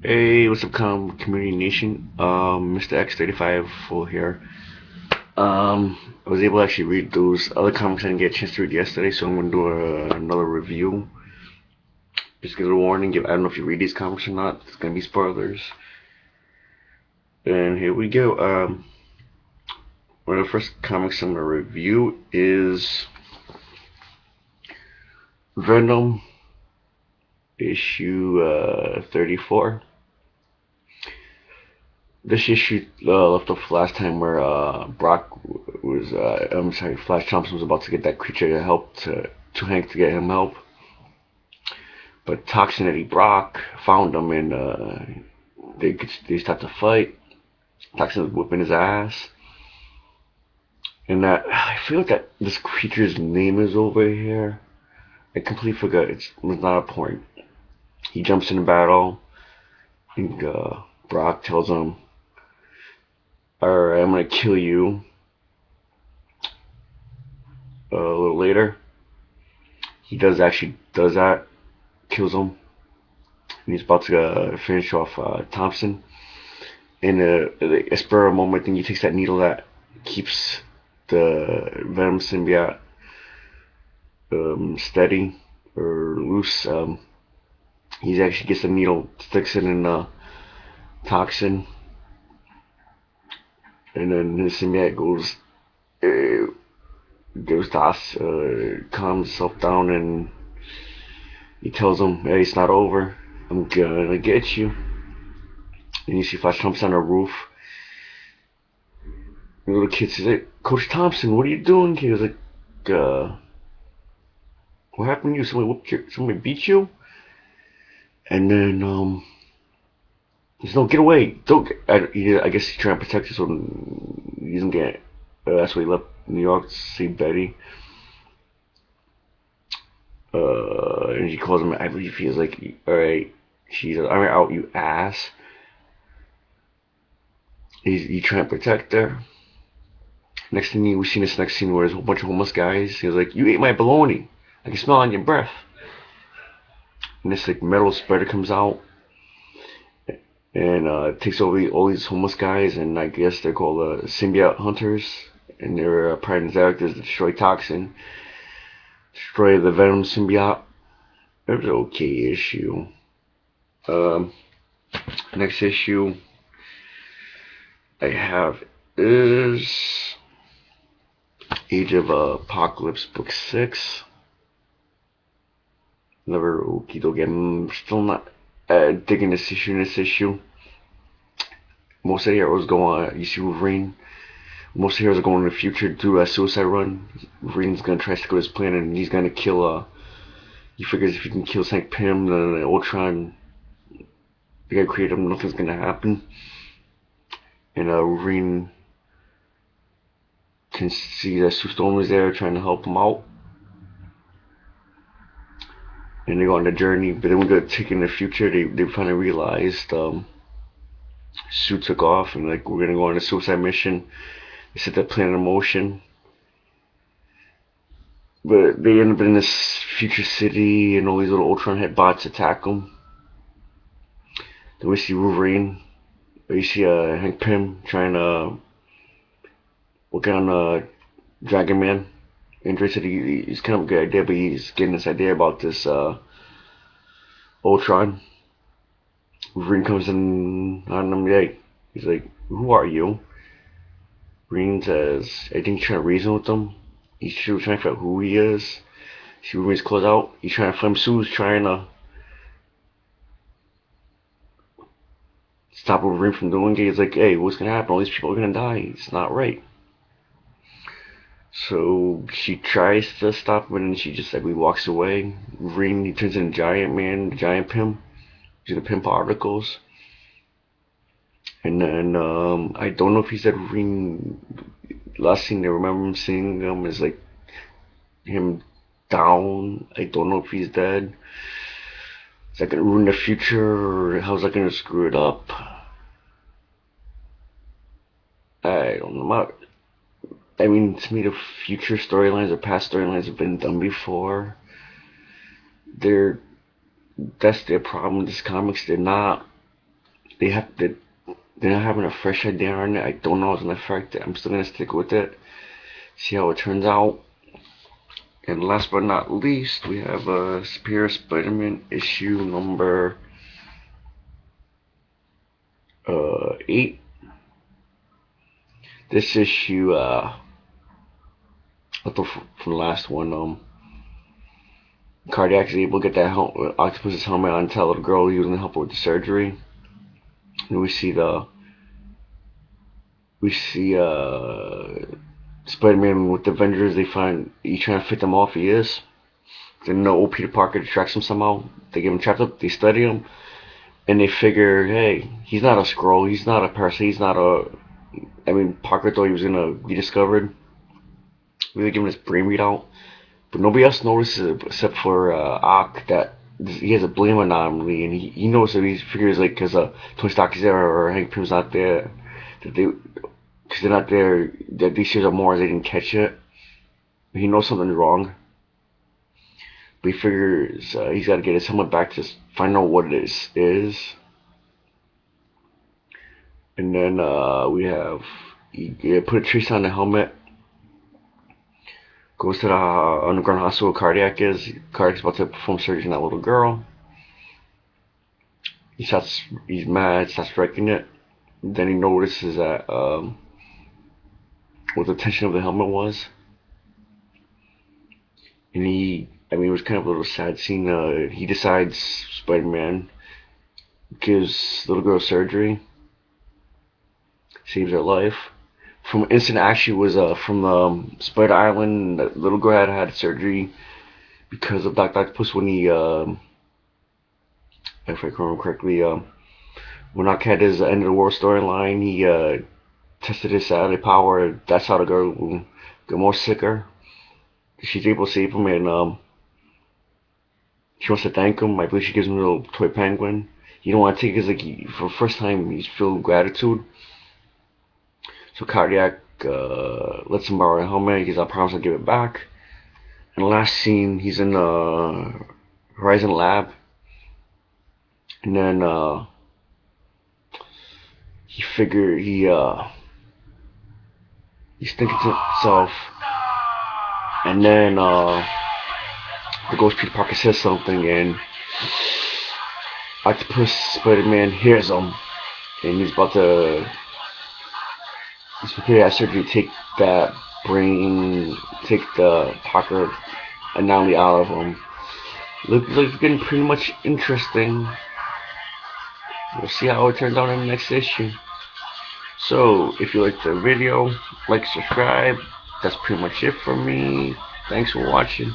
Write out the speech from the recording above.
Hey, what's up, community nation? Mr. X35 full here. I was able to actually read those other comics I didn't get a chance to read yesterday, so I'm gonna do another review. Just give a warning. I don't know if you read these comics or not. It's gonna be spoilers. And here we go. One of the first comics I'm gonna review is Venom issue 34. This issue left off last time where Brock was, I'm sorry, Flash Thompson was about to get that creature to help to Hank to get him help, but Toxin Eddie Brock found him and they start to fight. Toxin was whipping his ass, and that I feel like that this creature's name is over here. I completely forgot. It's not a point. He jumps in battle, and Brock tells him, "Alright, I'm gonna kill you." A little later, he does that, kills him, and he's about to finish off Thompson. In a spur of a moment, then he takes that needle that keeps the Venom symbiote steady or loose. He actually gets the needle, sticks it in Toxin, and then his symbiote uh, goes to us, calms himself down, and he tells him, "Hey, it's not over. I'm gonna get you." And you see Flash Thompson on a roof. The little kid says, "Hey, Coach Thompson, what are you doing?" He was like, "What happened to you? Somebody beat you?" And then he says, "No, get away! Don't." I guess he's trying to protect us so he doesn't get. That's why he left New York to see Betty. And she calls him. I believe he was like, "All right." She's like, "I'm out, you ass." He's trying to protect her. Next thing we see this next scene where there's a whole bunch of homeless guys. He was like, "You ate my bologna. I can smell it on your breath." And this like metal spreader comes out and takes over all these homeless guys, and I guess they're called symbiote hunters, and their prime directive is to destroy Toxin, destroy the Venom symbiote. It was an okay issue. Um, Next issue I have is Age of Apocalypse Book 6. Another okie dokie. I'm still not digging this issue. Most of the heroes go on. You see Wolverine. Most of the heroes are going in the future to do a suicide run. Wolverine's gonna try to stick with his plan, and he's gonna kill. He figures if he can kill Hank Pym, then Ultron, they gotta create him. Nothing's gonna happen. And Wolverine can see that Sue Storm is there, trying to help him out. And they go on the journey, but then we go take in the future. They finally realized Sue took off, and like we're gonna go on a suicide mission. They set that plan in motion, but they end up in this future city, and all these little Ultron head bots attack them. Then we see Wolverine. We see Hank Pym trying to work on Dragon Man. Andre said he's kind of a good idea, but he's getting this idea about this Ultron. Wolverine comes in on him. Yeah, he's like, "Who are you?" Wolverine says, "I think he's trying to reason with them. He's trying to figure out who he is." See Wolverine's clothes out. He's trying to find Sue's trying to stop Wolverine from doing it. He's like, "Hey, what's gonna happen? All these people are gonna die. It's not right." So she tries to stop him, and she just like walks away. Wolverine, he turns into Giant Man, Giant Pym. He's gonna pimp articles. And then I don't know if he said Wolverine. Last thing I remember him seeing him is like him down. I don't know if he's dead. Is that gonna ruin the future, or how's that gonna screw it up? I don't know. I mean, to me, the future storylines or past storylines have been done before. They're That's their problem with these comics. They're not. they're not having a fresh idea on it. I don't know if it's an effect. I'm still gonna stick with it. See how it turns out. And last but not least, we have Superior Spider-Man issue number 8. This issue, from the last one, Cardiac is able to get that Octopus's helmet on, tell the girl he was gonna help her with the surgery. And we see Spider-Man with the Avengers. They find he's trying to fit them off. He is. They know Peter Parker distracts him somehow. They get him trapped up. They study him, and they figure, hey, he's not a Skrull. He's not a person. He's not a. I mean, Parker thought he was gonna be discovered. They give him this brain readout, but nobody else notices except for Ock that he has a blame anomaly, and he knows that he figures like because Tony Stark is there or Hank Pym's not there, that because they're not there, that these shares are more, they didn't catch it. He knows something's wrong. But he figures he's got to get his helmet back to find out what it is. And then we have, he put a trace on the helmet. Goes to the underground hospital where Cardiac is. Cardiac's about to perform surgery on that little girl. He's mad, starts wrecking it. Then he notices that what the tension of the helmet was. And it was kind of a little sad scene. He decides, Spider-Man gives the little girl surgery, saves her life. From instant action was from Spider Island. The little girl had surgery because of Dr. Octopus when he, if I can remember correctly, when Ock had his end of the world storyline, he tested his Saturday power. That's how the girl got more sicker. She's able to save him, and she wants to thank him. I believe she gives him a little toy penguin. He don't want to take it because for the first time he's feeling gratitude. So Cardiac lets him borrow a helmet. He gives, I promise I'll give it back. And the last scene, he's in the Horizon Lab. And then he's thinking to himself. And then the Ghost Peter Parker says something, and Octopus Spider-Man hears him, and he's about to have surgery to take that brain, take the Parker anomaly out of him. Looks like it's getting pretty much interesting. We'll see how it turns out in the next issue. So, if you liked the video, like, subscribe. That's pretty much it for me. Thanks for watching.